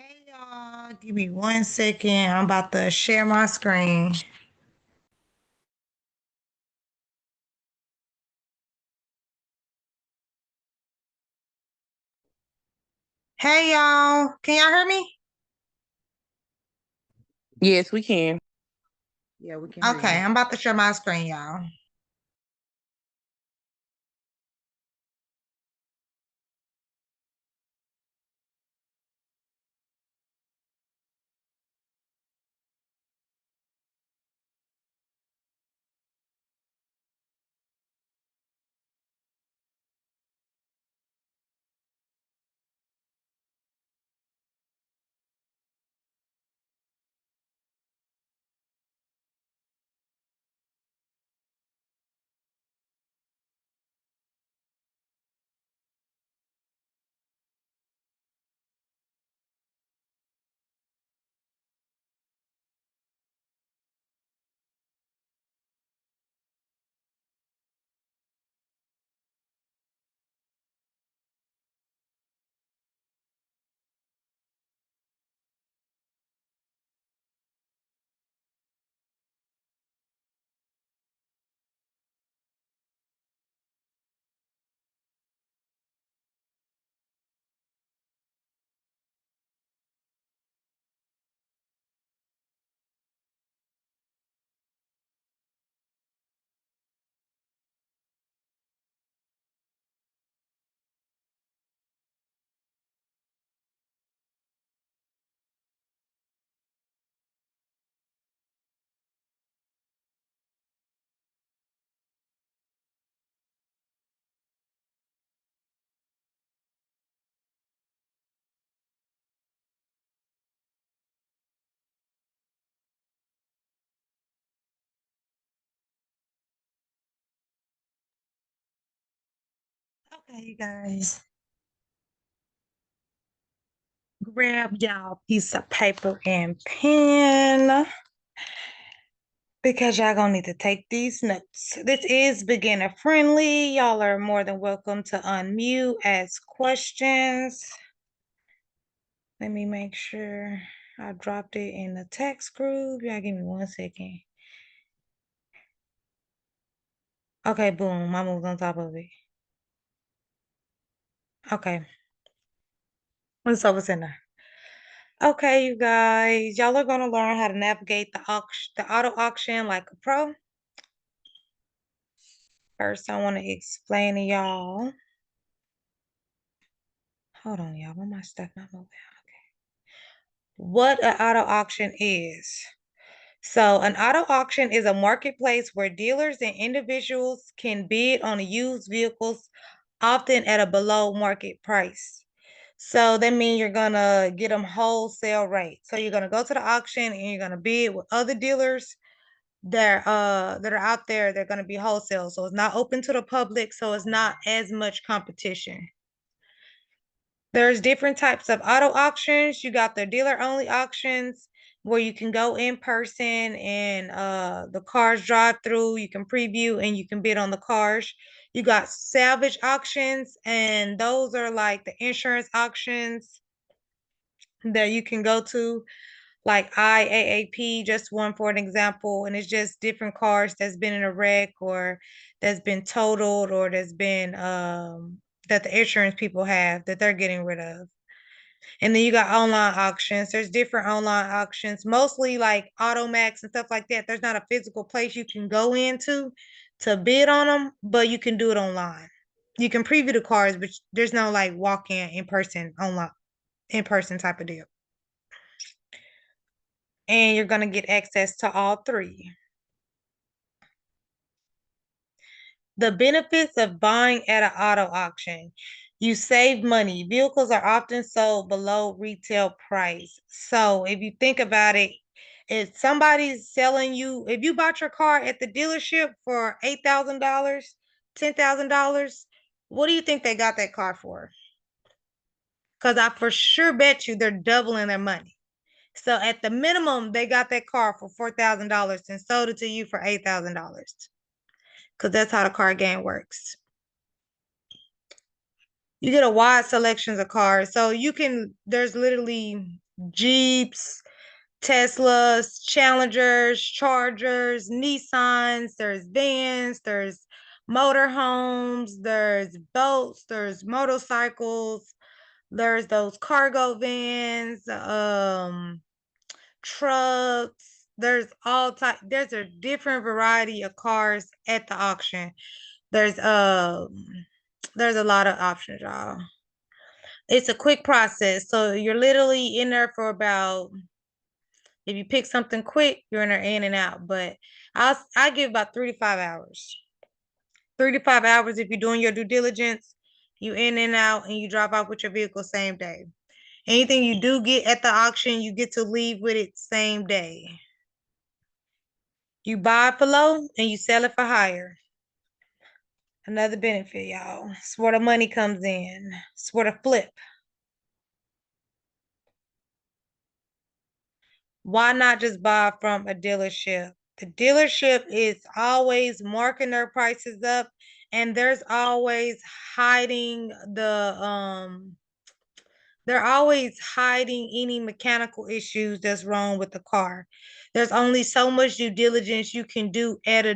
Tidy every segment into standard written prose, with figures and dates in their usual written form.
Hey y'all, give me 1 second. I'm about to share my screen. Hey y'all, can y'all hear me? Yes, we can. Yeah, we can hear Okay, you. I'm about to share my screen, y'all. Okay, you guys, grab y'all piece of paper and pen because y'all gonna need to take these notes. This is beginner friendly. Y'all are more than welcome to unmute, ask questions. Let me make sure I dropped it in the text group. Y'all give me 1 second. Okay, boom, I moved on top of it. Okay, let's over center. Okay, you guys, y'all are gonna learn how to navigate the auto auction like a pro. First, I want to explain to y'all. Hold on, y'all. Where my stuff not moving? Okay. What an auto auction is. So, an auto auction is a marketplace where dealers and individuals can bid on used vehicles, often at a below market price. So that means you're gonna get them wholesale rate. So you're gonna go to the auction and you're gonna bid with other dealers that are out there. They're gonna be wholesale. So it's not open to the public, so it's not as much competition. There's different types of auto auctions. You got the dealer only auctions where you can go in person and the cars drive through, you can preview and you can bid on the cars. You got salvage auctions, and those are like the insurance auctions that you can go to, like IAAP, just one for an example, and it's just different cars that's been in a wreck or that's been totaled or that's been that the insurance people have that they're getting rid of. And then you got online auctions. There's different online auctions, mostly like Automax and stuff like that. There's not a physical place you can go into to bid on them, but you can do it online. You can preview the cars, but there's no like walk in person online, in person type of deal. And you're going to get access to all three. The benefits of buying at an auto auction. You save money. Vehicles are often sold below retail price. So if you think about it, if somebody's selling you, if you bought your car at the dealership for $8,000, $10,000, what do you think they got that car for? Because I for sure bet you they're doubling their money. So at the minimum, they got that car for $4,000 and sold it to you for $8,000. Because that's how the car game works. You get a wide selections of cars. So you can, there's literally Jeeps, Teslas, Challengers, Chargers, Nissans, there's vans, there's motorhomes, there's boats, there's motorcycles, there's those cargo vans, trucks, there's a different variety of cars at the auction. There's a lot of options, y'all. It's a quick process. So you're literally in there for about, if you pick something quick, you're in there in and out. But I give about 3 to 5 hours. 3 to 5 hours if you're doing your due diligence, you in and out and you drop off with your vehicle same day. Anything you do get at the auction, you get to leave with it same day. You buy it for low and you sell it for higher. Another benefit, y'all. It's where the money comes in. It's where the flip. Why not just buy from a dealership? The dealership is always marking their prices up, and there's always hiding they're always hiding any mechanical issues that's wrong with the car. There's only so much due diligence you can do at a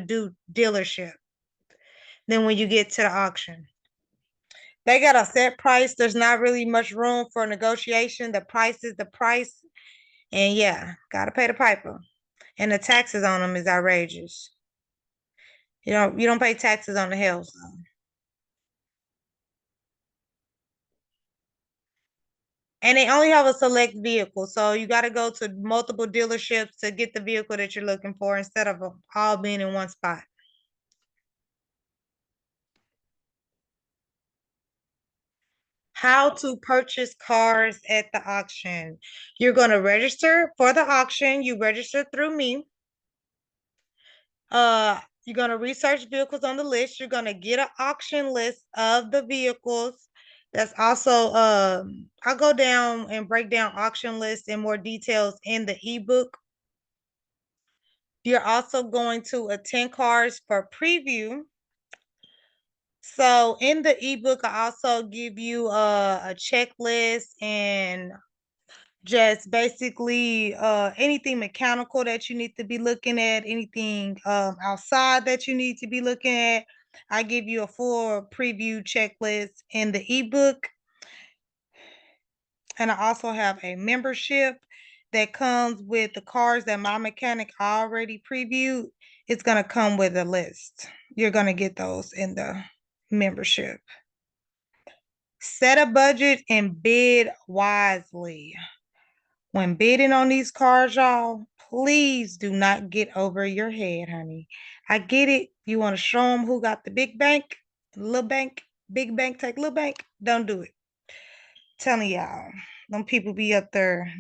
dealership than when you get to the auction. They got a set price. There's not really much room for negotiation. The price is the price. And yeah, gotta pay the piper. And the taxes on them is outrageous. You don't pay taxes on the hell. And they only have a select vehicle. So you got to go to multiple dealerships to get the vehicle that you're looking for instead of all being in one spot. How to purchase cars at the auction. You're going to register for the auction. You register through me. You're going to research vehicles on the list. You're going to get an auction list of the vehicles. That's also, I'll go down and break down auction lists in more details in the ebook. You're also going to attend cars for preview. So in the ebook, I also give you a checklist and just basically anything mechanical that you need to be looking at, anything outside that you need to be looking at. I give you a full preview checklist in the ebook. And I also have a membership that comes with the cars that my mechanic already previewed. It's going to come with a list. You're going to get those in the membership. Set a budget and bid wisely. When bidding on these cars, y'all, please do not get over your head, honey. I get it. You want to show them who got the big bank, little bank, big bank, take little bank. Don't do it. Telling y'all, them people be up there.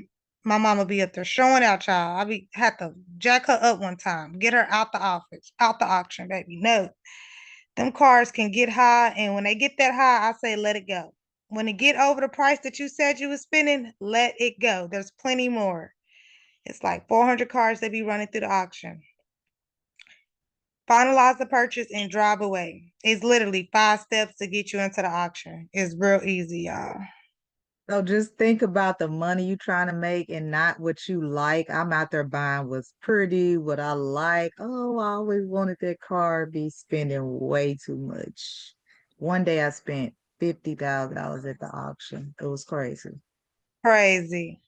My mama be up there showing out, y'all. Had to jack her up one time, get her out the office, out the auction, baby. No, them cars can get high, and when they get that high, I say let it go. When it get over the price that you said you was spending, let it go. There's plenty more. It's like 400 cars that be running through the auction. Finalize the purchase and drive away. It's literally 5 steps to get you into the auction. It's real easy, y'all. So just think about the money you trying to make and not what you like. I'm out there buying what's pretty, what I like. Oh, I always wanted that car, be spending way too much. One day I spent $50,000 at the auction. It was crazy. Crazy.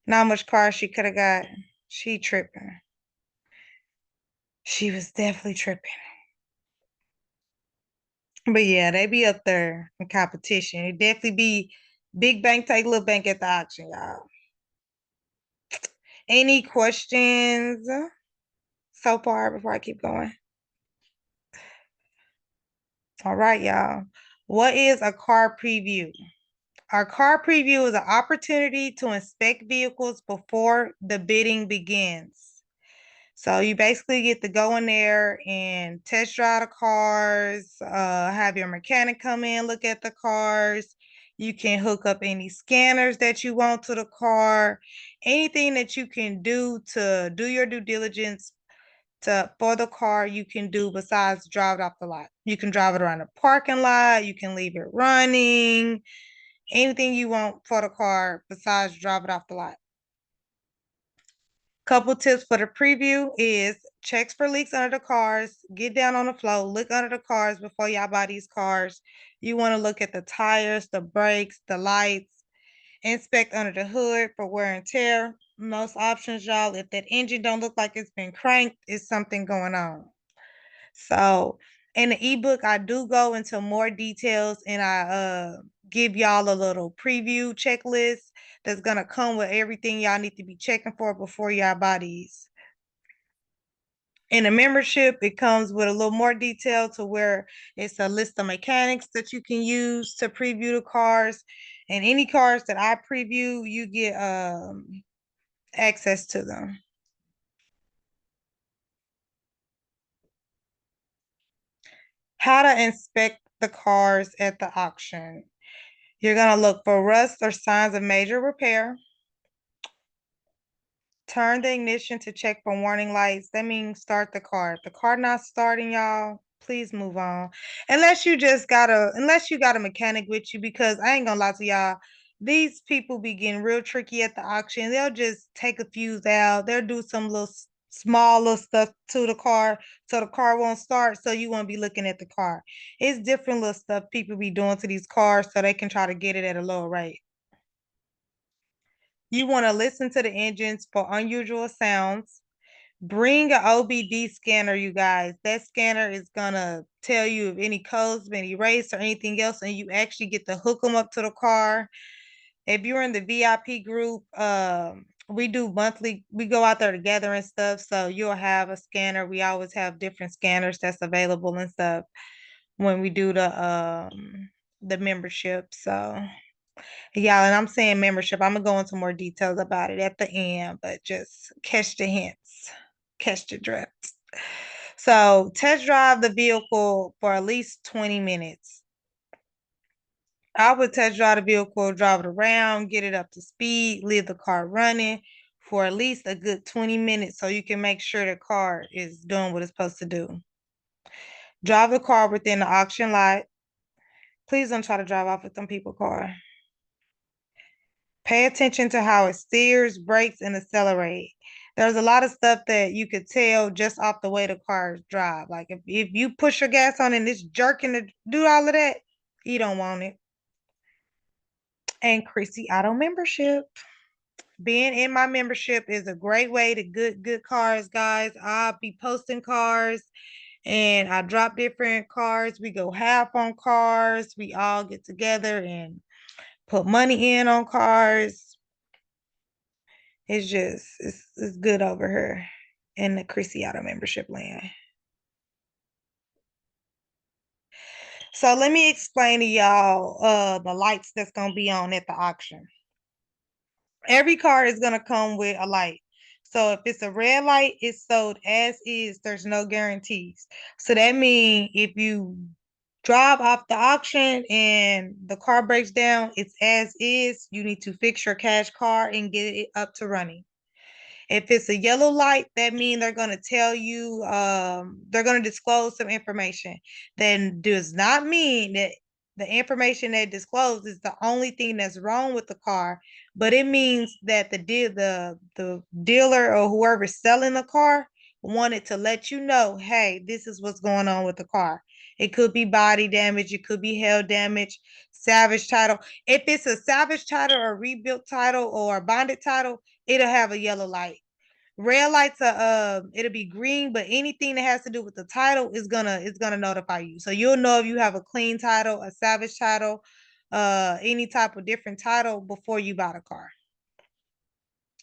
Not much car she could have got. She tripping. She was definitely tripping. But yeah, they be up there in competition. It definitely be big bank take little bank at the auction, y'all. Any questions so far before I keep going? All right, y'all. What is a car preview? Our car preview is an opportunity to inspect vehicles before the bidding begins. So you basically get to go in there and test drive the cars, have your mechanic come in, look at the cars. You can hook up any scanners that you want to the car, anything that you can do to do your due diligence for the car, you can do besides drive it off the lot. You can drive it around the parking lot, you can leave it running, anything you want for the car besides drive it off the lot. Couple tips for the preview is checks for leaks under the cars. Get down on the floor, look under the cars before y'all buy these cars. You want to look at the tires, the brakes, the lights, inspect under the hood for wear and tear. Most options, y'all, if that engine don't look like it's been cranked, it's something going on. So in the ebook, I do go into more details and I give y'all a little preview checklist that's gonna come with everything y'all need to be checking for before y'all buy these. In a membership, it comes with a little more detail to where it's a list of mechanics that you can use to preview the cars. And any cars that I preview, you get access to them. How to inspect the cars at the auction. You're going to look for rust or signs of major repair. Turn the ignition to check for warning lights. That means start the car. If the car not starting, y'all, please move on. Unless you got a mechanic with you, because I ain't gonna lie to y'all, these people be getting real tricky at the auction. They'll just take a fuse out. They'll do some little small little stuff to the car so the car won't start, so you won't be looking at the car. It's different little stuff people be doing to these cars so they can try to get it at a lower rate. You want to listen to the engines for unusual sounds. Bring an OBD scanner, you guys. That scanner is gonna tell you if any codes been erased or anything else, and you actually get to hook them up to the car. If you're in the VIP group, we do monthly, we go out there together and stuff. So you'll have a scanner. We always have different scanners that's available and stuff when we do the membership. So yeah, and I'm saying membership. I'm gonna go into more details about it at the end, but just catch the hints, catch the drift. So test drive the vehicle for at least 20 minutes. I would test drive the vehicle, drive it around, get it up to speed, leave the car running for at least a good 20 minutes so you can make sure the car is doing what it's supposed to do. Drive the car within the auction lot. Please don't try to drive off with some people's car. Pay attention to how it steers, brakes, and accelerates. There's a lot of stuff that you could tell just off the way the cars drive. Like if you push your gas on and it's jerking to do all of that, you don't want it. And Krissy Auto membership. Being in my membership is a great way to get good cars, guys. I'll be posting cars and I drop different cars. We go half on cars. We all get together and put money in on cars. It's just it's good over here in the Krissy Auto membership land. So let me explain to y'all the lights that's gonna be on at the auction. Every car is gonna come with a light. So if it's a red light, it's sold as is. There's no guarantees. So that means if you drive off the auction and the car breaks down, it's as is. You need to fix your cash car and get it up to running. If it's a yellow light, that means they're going to tell you, they're going to disclose some information. Then does not mean that the information they disclose is the only thing that's wrong with the car, but it means that the dealer or whoever's selling the car wanted to let you know, hey, this is what's going on with the car. It could be body damage, it could be hail damage, salvage title. If it's a salvage title or rebuilt title or a bonded title, it'll have a yellow light. Red lights are it'll be green, but anything that has to do with the title is gonna notify you. So you'll know if you have a clean title, a salvage title, any type of different title before you buy the car.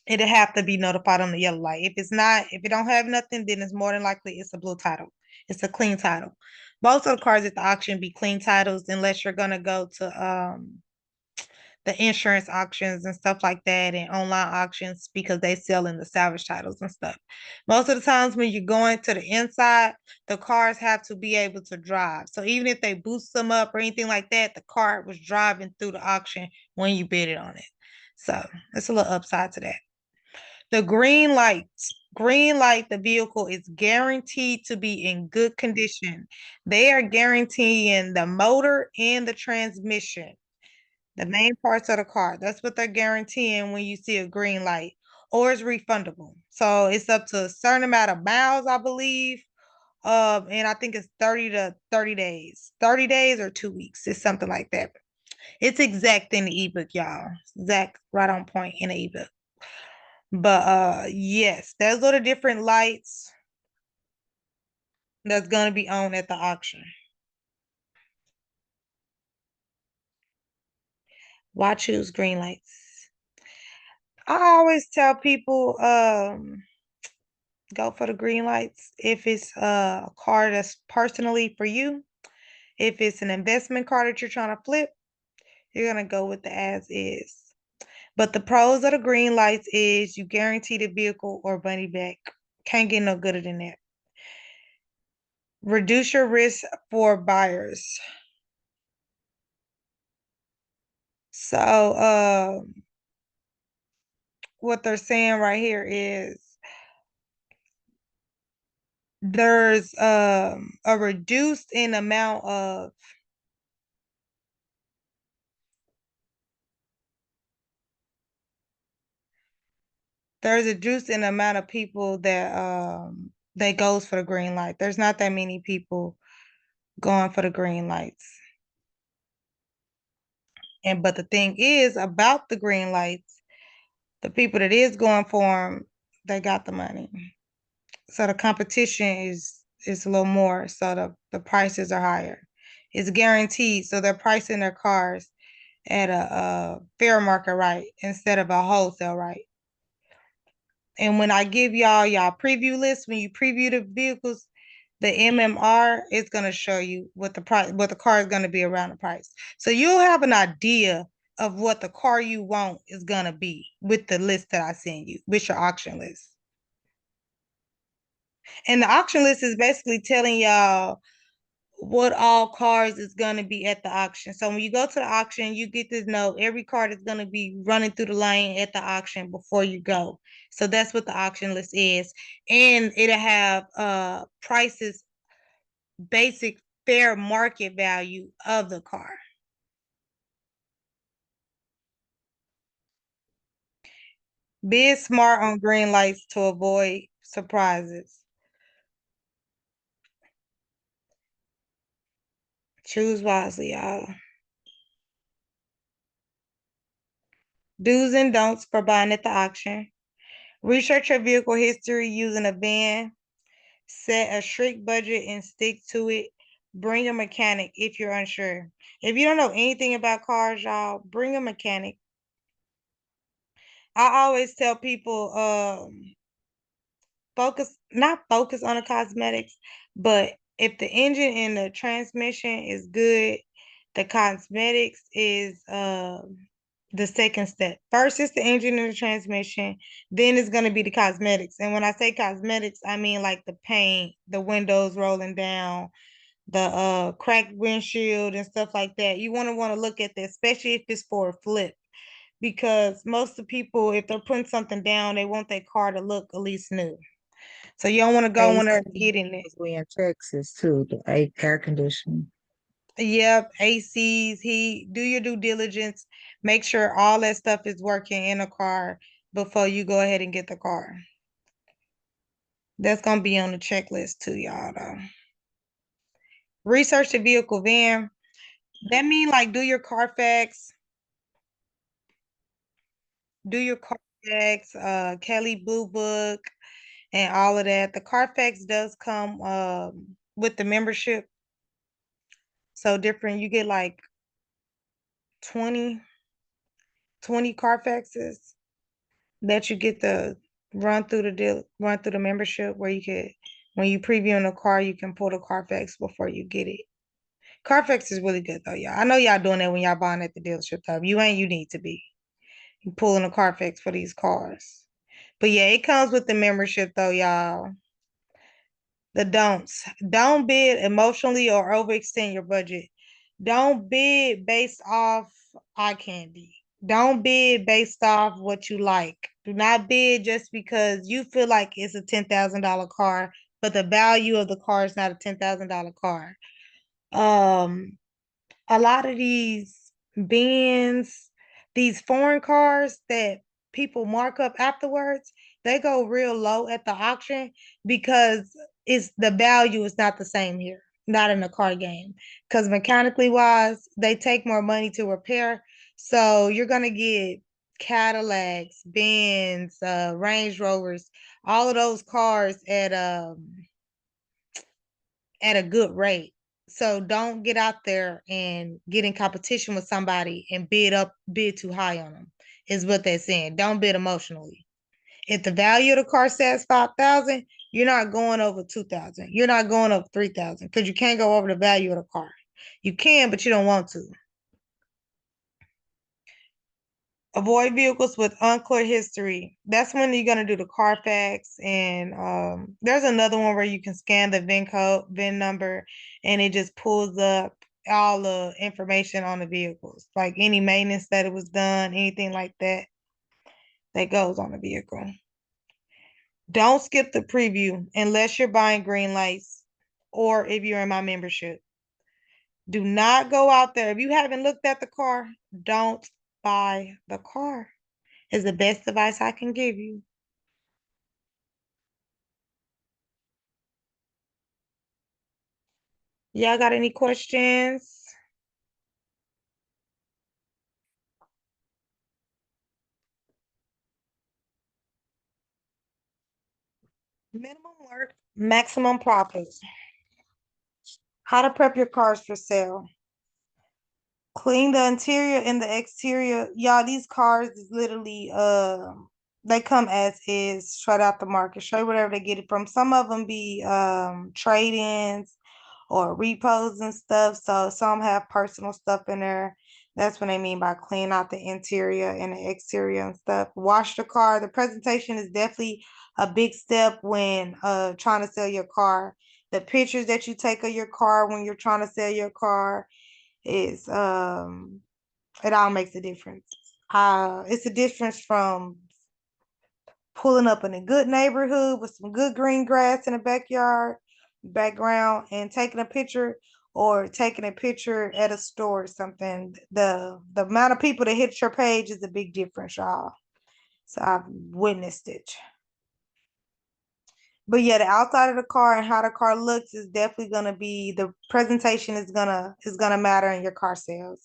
It'll have to be notified on the yellow light. If it's not, if it don't have nothing, then it's more than likely it's a blue title. It's a clean title. Most of the cars at the auction be clean titles unless you're gonna go to the insurance auctions and stuff like that and online auctions because they sell in the salvage titles and stuff. Most of the times when you're going to the inside, the cars have to be able to drive. So even if they boost them up or anything like that, the car was driving through the auction when you bid it on it. So it's a little upside to that. The green light, the vehicle is guaranteed to be in good condition. They are guaranteeing the motor and the transmission, the main parts of the car. That's what they're guaranteeing when you see a green light. or it's refundable. So it's up to a certain amount of miles, I believe. And I think it's 30 to 30 days. 30 days or 2 weeks. It's something like that. It's exact in the ebook, y'all. Exact right on point in the ebook. But yes, those are the different lights that's gonna be on at the auction. Why choose green lights? I always tell people go for the green lights if it's a car that's personally for you. If it's an investment car that you're trying to flip, you're gonna go with the as is. But the pros of the green lights is you guarantee the vehicle or money back. Can't get no gooder than that. Reduce your risk for buyers. So what they're saying right here is there's a reduced in amount of there's a reduced in amount of people that goes for the green light. There's not that many people going for the green lights. And but the thing is about the green lights, the people that is going for them, they got the money. So the competition is a little more. So the prices are higher. It's guaranteed. So they're pricing their cars at a fair market rate instead of a wholesale rate. And when I give y'all preview list, when you preview the vehicles, the MMR is gonna show you what the price, what the car is gonna be around the price. So you'll have an idea of what the car you want is gonna be with the list that I send you, with your auction list. And the auction list is basically telling y'all what all cars is going to be at the auction. So when you go to the auction, you get to know every car that's going to be running through the lane at the auction before you go. So that's what the auction list is. And it'll have prices, basic fair market value of the car. Be smart on green lights to avoid surprises. Choose wisely, y'all. Do's and don'ts for buying at the auction. Research your vehicle history using a VIN. Set a strict budget and stick to it. Bring a mechanic if you're unsure. If you don't know anything about cars, y'all, bring a mechanic. I always tell people, not focus on the cosmetics, but if the engine and the transmission is good, the cosmetics is the second step. First is the engine and the transmission, then it's gonna be the cosmetics. And when I say cosmetics, I mean like the paint, the windows rolling down, the cracked windshield and stuff like that. You want to look at that, especially if it's for a flip, because most of the people, if they're putting something down, they want their car to look at least new. So you don't want to go in there AC, getting it. because we in Texas too, the air conditioning. Yep, ACs, heat, do your due diligence. Make sure all that stuff is working in a car before you go ahead and get the car. That's gonna be on the checklist too, y'all, though. Research the vehicle VIN. That mean like do your Carfax, Kelly Blue Book, and all of that. The Carfax does come with the membership. So different, you get like 20, 20 Carfaxes that you get to run through the membership where you could, when you preview in a car, you can pull the Carfax before you get it. Carfax is really good though, y'all. I know y'all doing that when y'all buying at the dealership though. You ain't, you need to be. You pulling a Carfax for these cars. But yeah, it comes with the membership though, y'all. The don'ts. Don't bid emotionally or overextend your budget. Don't bid based off eye candy. Don't bid based off what you like. Do not bid just because you feel like it's a $10,000 car, but the value of the car is not a $10,000 car. Um, a lot of these Benz, these foreign cars that people mark up afterwards, they go real low at the auction because it's the value is not the same here, not in the car game. Because mechanically wise, they take more money to repair. So you're gonna get Cadillacs, Benz, Range Rovers, all of those cars at a good rate. So don't get out there and get in competition with somebody and bid too high on them, is what they're saying. Don't bid emotionally. If the value of the car says 5,000, you're not going over 2,000. You're not going over 3,000 because you can't go over the value of the car. You can, but you don't want to. Avoid vehicles with unclear history. That's when you're gonna do the Carfax, and there's another one where you can scan the VIN number, and it just pulls up all the information on the vehicles, like any maintenance that it was done, anything like that that goes on the vehicle. Don't skip the preview unless you're buying green lights or if you're in my membership. Do not go out there. If you haven't looked at the car, don't buy the car. Is the best advice I can give you. Y'all got any questions? Minimum work, maximum profits. How to prep your cars for sale. Clean the interior and the exterior. Y'all, these cars is literally they come as is straight out the market. Show you whatever they get it from. Some of them be trade-ins or repos and stuff. So some have personal stuff in there. That's what I mean by clean out the interior and the exterior and stuff. Wash the car. The presentation is definitely a big step when trying to sell your car. The pictures that you take of your car when you're trying to sell your car is it all makes a difference. It's a difference from pulling up in a good neighborhood with some good green grass in the background and taking a picture, or taking a picture at a store or something. The amount of people that hit your page is a big difference, y'all. So I've witnessed it. But yeah, the outside of the car and how the car looks is definitely gonna be, the presentation is gonna matter in your car sales.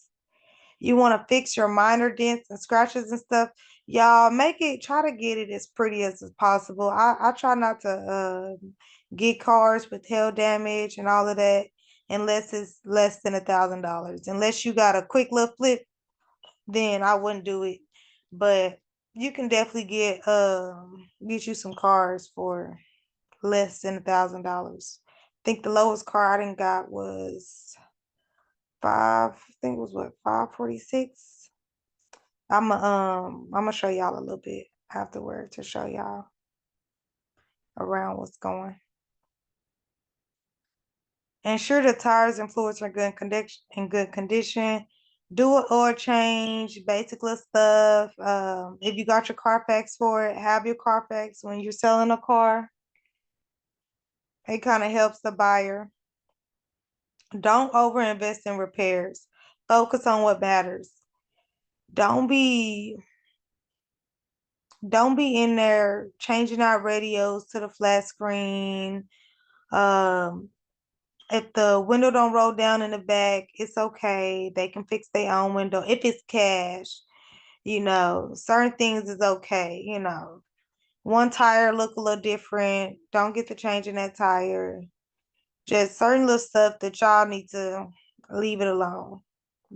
You want to fix your minor dents and scratches and stuff, y'all try to get it as pretty as possible. I try not to get cars with hail damage and all of that unless it's less than $1,000. Unless you got a quick little flip, then I wouldn't do it. But you can definitely get you some cars for less than $1,000. I think the lowest car I didn't got was I think it was what, 546. I'm gonna show y'all a little bit afterward to show y'all around what's going. Ensure the tires and fluids are good condition. Do an oil change, basic little stuff. If you got your Carfax for it, have your Carfax when you're selling a car. It kind of helps the buyer. Don't overinvest in repairs. Focus on what matters. Don't be don't be in there changing out radios to the flat screen. Um, if the window don't roll down in the back, it's okay. They can fix their own window if it's cash. Certain things is okay. One tire look a little different. Don't get to changing that tire. Just certain little stuff that y'all need to leave it alone.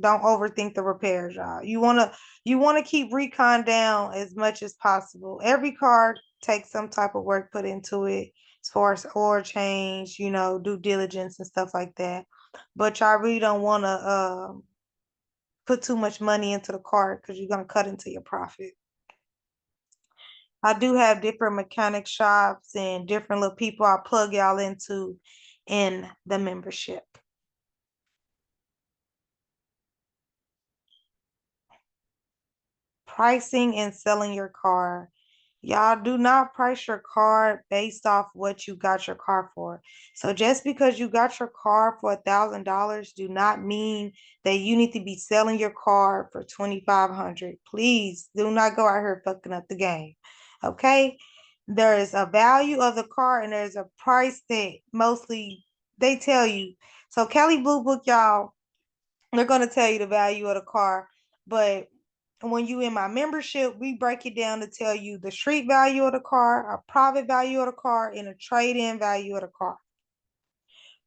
Don't overthink the repairs, y'all. You wanna keep recon down as much as possible. Every car takes some type of work put into it as far as oil change, due diligence and stuff like that. But y'all really don't wanna put too much money into the car because you're gonna cut into your profit. I do have different mechanic shops and different little people I plug y'all into in the membership. Pricing and selling your car. Y'all do not price your car based off what you got your car for. So just because you got your car for $1,000 do not mean that you need to be selling your car for 2,500. Please do not go out here fucking up the game. Okay? There is a value of the car and there's a price that mostly they tell you. So Kelly Blue Book, y'all, they're gonna tell you the value of the car, but when you in my membership, we break it down to tell you the street value of the car, a private value of the car, and a trade-in value of the car.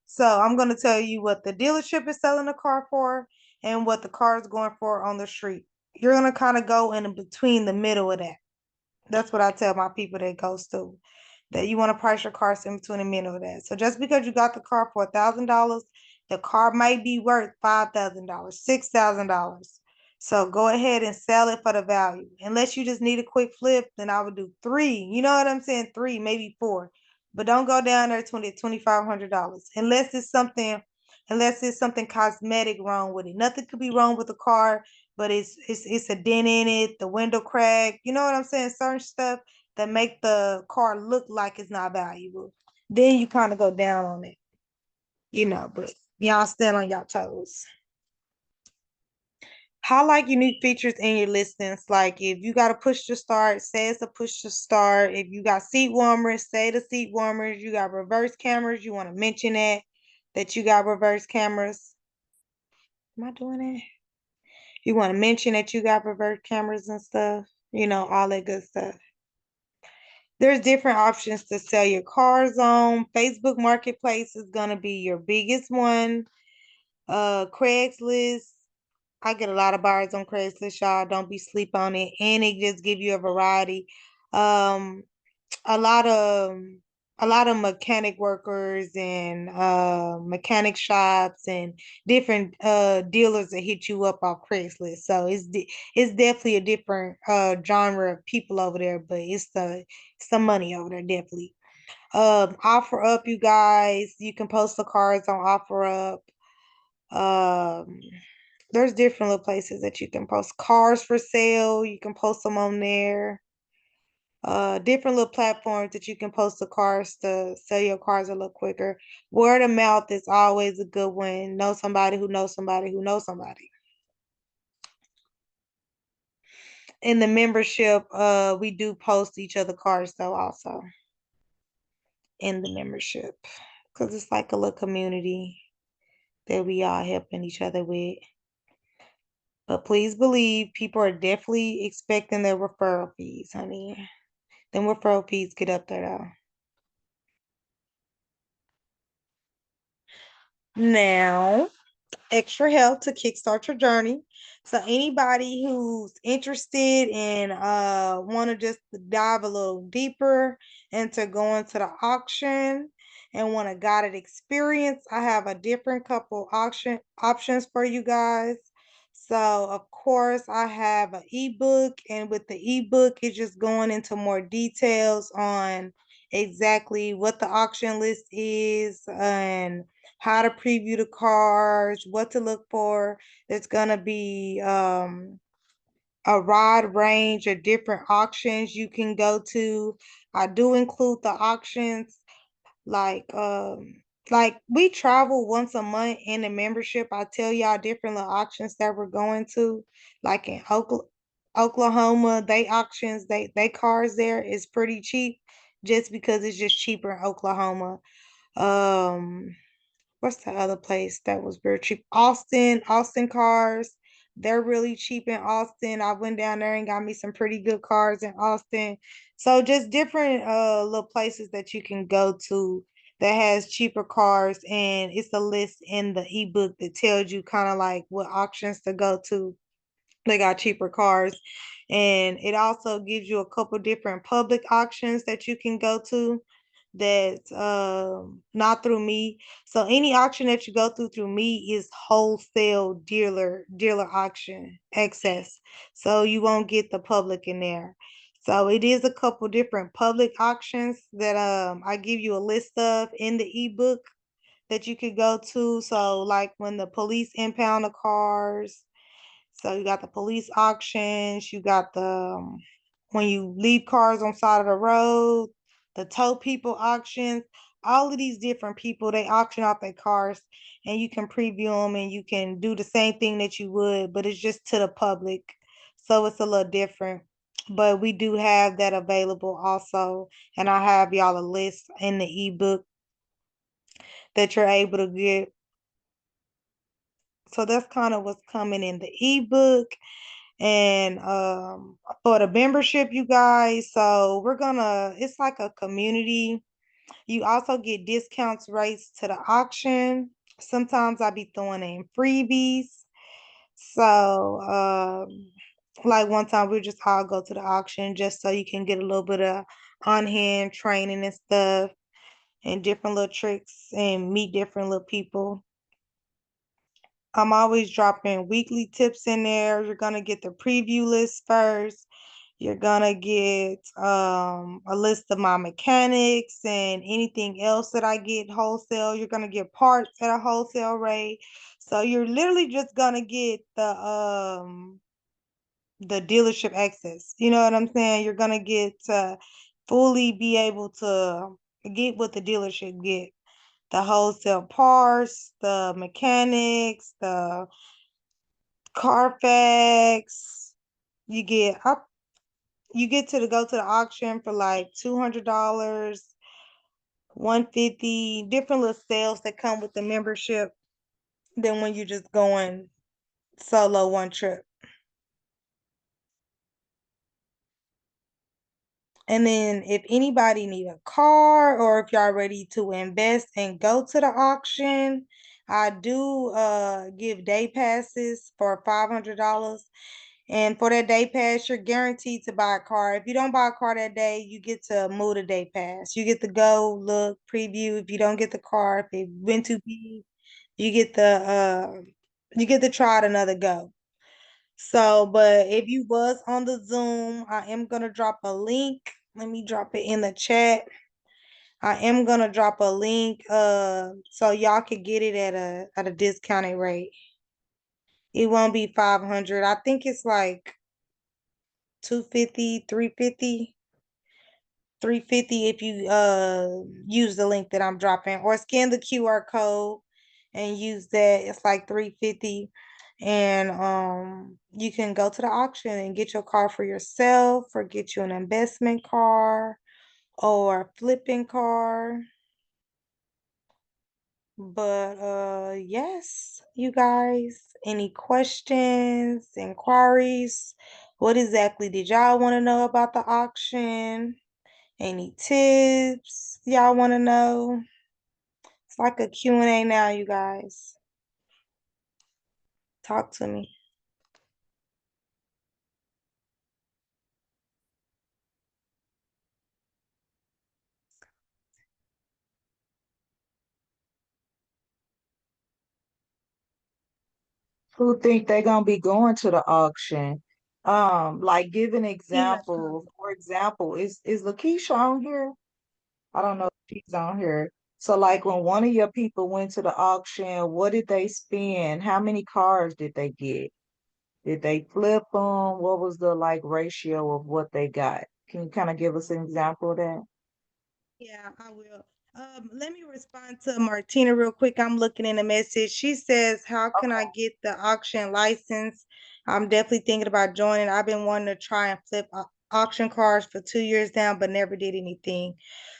So I'm gonna tell you what the dealership is selling the car for and what the car is going for on the street. You're gonna kind of go in between the middle of that. That's what I tell my people that goes through. That you want to price your car in between the middle of that. So just because you got the car for $1,000, the car might be worth $5,000, $6,000. So go ahead and sell it for the value. Unless you just need a quick flip, then I would do three. You know what I'm saying? Three, maybe four. But don't go down there $2,500 unless it's something cosmetic wrong with it. Nothing could be wrong with the car, but it's a dent in it, the window crack. You know what I'm saying? Certain stuff that make the car look like it's not valuable. Then you kind of go down on it, but y'all stand on y'all toes. Highlight unique features in your listings. Like if you got a push to start, say it's a push to start. If you got seat warmers, say the seat warmers. You got reverse cameras, you want to mention that you got reverse cameras. Am I doing it? You want to mention that you got reverse cameras and stuff, all that good stuff. There's different options to sell your cars on. Facebook Marketplace is going to be your biggest one. Craigslist. I get a lot of buyers on Craigslist, y'all. Don't be sleep on it. And it just give you a variety. Um, a lot of mechanic workers and mechanic shops and different dealers that hit you up off Craigslist. So it's definitely a different genre of people over there, but it's some money over there definitely. OfferUp, you guys, you can post the cars on OfferUp. Um, there's different little places that you can post cars for sale. You can post them on there. Different little platforms that you can post the cars to sell your cars a little quicker. Word of mouth is always a good one. Know somebody who knows somebody who knows somebody. In the membership, we do post each other cars though also in the membership because it's like a little community that we all helping each other with. But please believe people are definitely expecting their referral fees, honey. Them referral fees get up there though. Now, extra help to kickstart your journey. So anybody who's interested in want to just dive a little deeper into going to the auction and want a guided experience, I have a different couple auction options for you guys. So of course I have an ebook, and with the ebook, it's just going into more details on exactly what the auction list is and how to preview the cars, what to look for. There's gonna be a wide range of different auctions you can go to. I do include the auctions like we travel once a month in the membership. I tell y'all different little auctions that we're going to, like in Oklahoma, they auctions, they cars there is pretty cheap just because it's just cheaper in Oklahoma. Um, what's the other place that was very cheap? Austin cars. They're really cheap in Austin. I went down there and got me some pretty good cars in Austin. So just different little places that you can go to that has cheaper cars, and it's a list in the ebook that tells you kind of like what auctions to go to. They got cheaper cars, and it also gives you a couple different public auctions that you can go to that's not through me. So any auction that you go through me is wholesale dealer auction access. So you won't get the public in there. So it is a couple different public auctions that I give you a list of in the ebook that you could go to. So like when the police impound the cars, so you got the police auctions, you got the when you leave cars on side of the road, the tow people auctions, all of these different people, they auction off their cars and you can preview them and you can do the same thing that you would, but it's just to the public. So it's a little different. But we do have that available also. And I have y'all a list in the ebook that you're able to get. So that's kind of what's coming in the ebook. And for the membership, you guys, so it's like a community. You also get discounts rates to the auction. Sometimes I be throwing in freebies. So like one time we just all go to the auction just so you can get a little bit of on-hand training and stuff and different little tricks and meet different little people. I'm always dropping weekly tips in there. You're gonna get the preview list first. You're gonna get a list of my mechanics and anything else that I get wholesale. You're gonna get parts at a wholesale rate. So you're literally just gonna get the dealership access. You know what I'm saying? You're gonna get to fully be able to get what the dealership get. The wholesale parts, the mechanics, the Carfax. You get up, you get to go to the auction for like $200, 150, different little sales that come with the membership than when you're just going solo one trip. And then if anybody need a car or if y'all ready to invest and go to the auction, I do give day passes for $500. And for that day pass, you're guaranteed to buy a car. If you don't buy a car that day, you get to move the day pass. You get to go, look, preview. If you don't get the car, if it went too big, you get to try it another go. So, but if you was on the Zoom, I am gonna drop a link. Let me drop it in the chat. I am gonna drop a link so y'all could get it at a discounted rate. It won't be 500. I think it's like 250, 350. 350 if you use the link that I'm dropping or scan the QR code and use that. It's like 350 and you can go to the auction and get your car for yourself or get you an investment car or a flipping car. But yes, you guys, any questions, inquiries? What exactly did y'all want to know about the auction? Any tips y'all want to know? It's like a Q&A now, you guys. Talk to me. Who think they're gonna be going to the auction? Like give an example. For example, is Lakeisha on here? I don't know if she's on here. So like when one of your people went to the auction, what did they spend? How many cars did they get? Did they flip them? What was the like ratio of what they got? Can you kind of give us an example of that? Yeah, I will. Let me respond to Martina real quick. I'm looking in a message. She says, "How can I get the auction license? I'm definitely thinking about joining. I've been wanting to try and flip auction cars for 2 years now, but never did anything."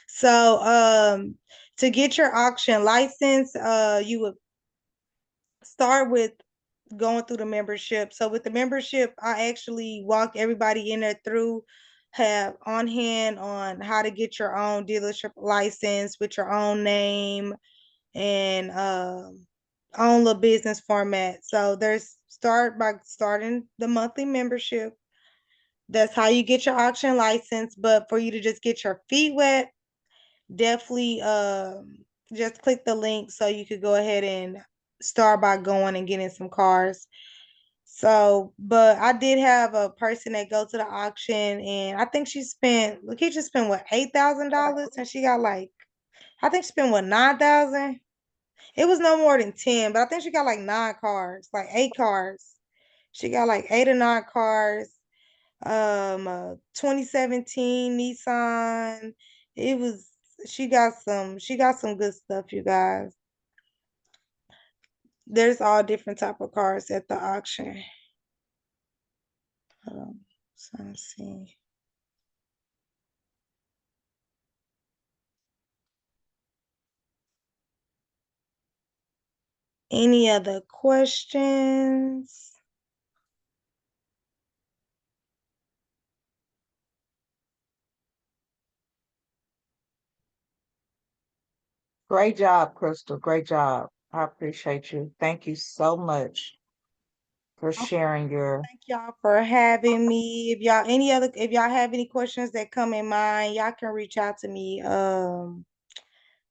So, to get your auction license, you would start with going through the membership. So with the membership, I actually walk everybody in there through, have on hand on how to get your own dealership license with your own name and own little business format. So there's start by starting the monthly membership. That's how you get your auction license. But for you to just get your feet wet, definitely just click the link so you could go ahead and start by going and getting some cars. So, but I did have a person that go to the auction and I think Lakeisha spent what, $8,000 and she got like, I think she spent what, 9,000? It was no more than 10, but I think she got like 9 cars, like 8 cars. She got like 8 or 9 cars. 2017 Nissan. It was she got some good stuff, you guys. There's all different type of cars at the auction. So let's see. Any other questions? Great job, Crystal. Great job. I appreciate you. Thank you so much for sharing your. Thank y'all for having me. If y'all have any questions that come in mind, y'all can reach out to me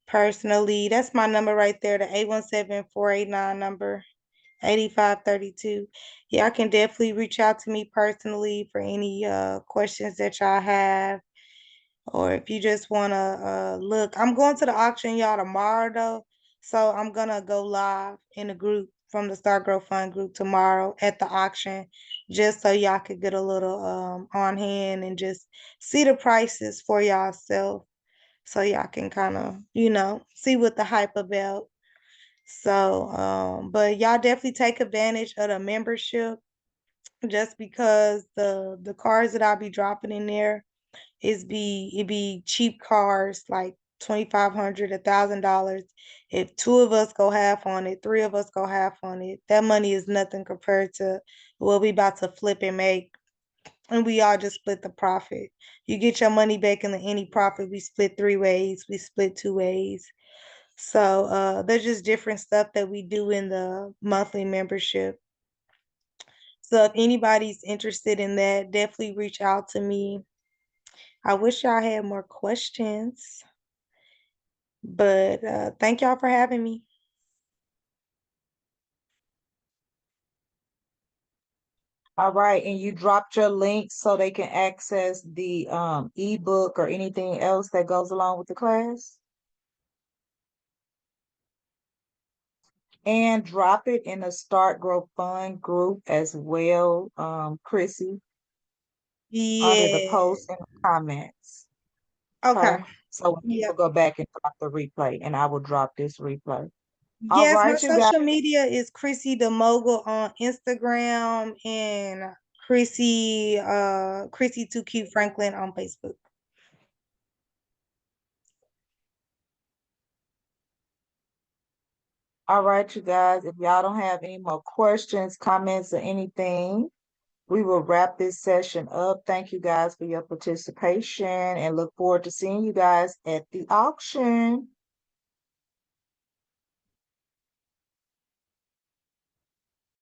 personally. That's my number right there, the 817-489 number, 8532. Y'all can definitely reach out to me personally for any questions that y'all have. Or if you just want to look, I'm going to the auction, y'all, tomorrow, though. So I'm going to go live in the group from the Start Grow Fund group tomorrow at the auction, just so y'all could get a little on hand and just see the prices for y'allself. So y'all can kind of, see what the hype about. So, but y'all definitely take advantage of the membership just because the cars that I'll be dropping in there it be cheap cars like 2,500, $1,000. If two of us go half on it, three of us go half on it, that money is nothing compared to what we about to flip and make. And we all just split the profit. You get your money back in any profit. We split three ways, we split two ways. So there's just different stuff that we do in the monthly membership. So if anybody's interested in that, definitely reach out to me. I wish y'all had more questions, but thank y'all for having me. All right, and you dropped your link so they can access the ebook or anything else that goes along with the class? And drop it in the Start Grow Fund group as well, Krissy, under the Yeah. post and comments. Okay. Okay. So when Yeah. people go back and drop the replay, and I will drop this replay. All Yes, my right, you guys. social media is Krissy Da Mogul on Instagram and Krissy Too Cute Franklin on Facebook. All right, you guys. If y'all don't have any more questions, comments, or anything, we will wrap this session up. Thank you guys for your participation and look forward to seeing you guys at the auction.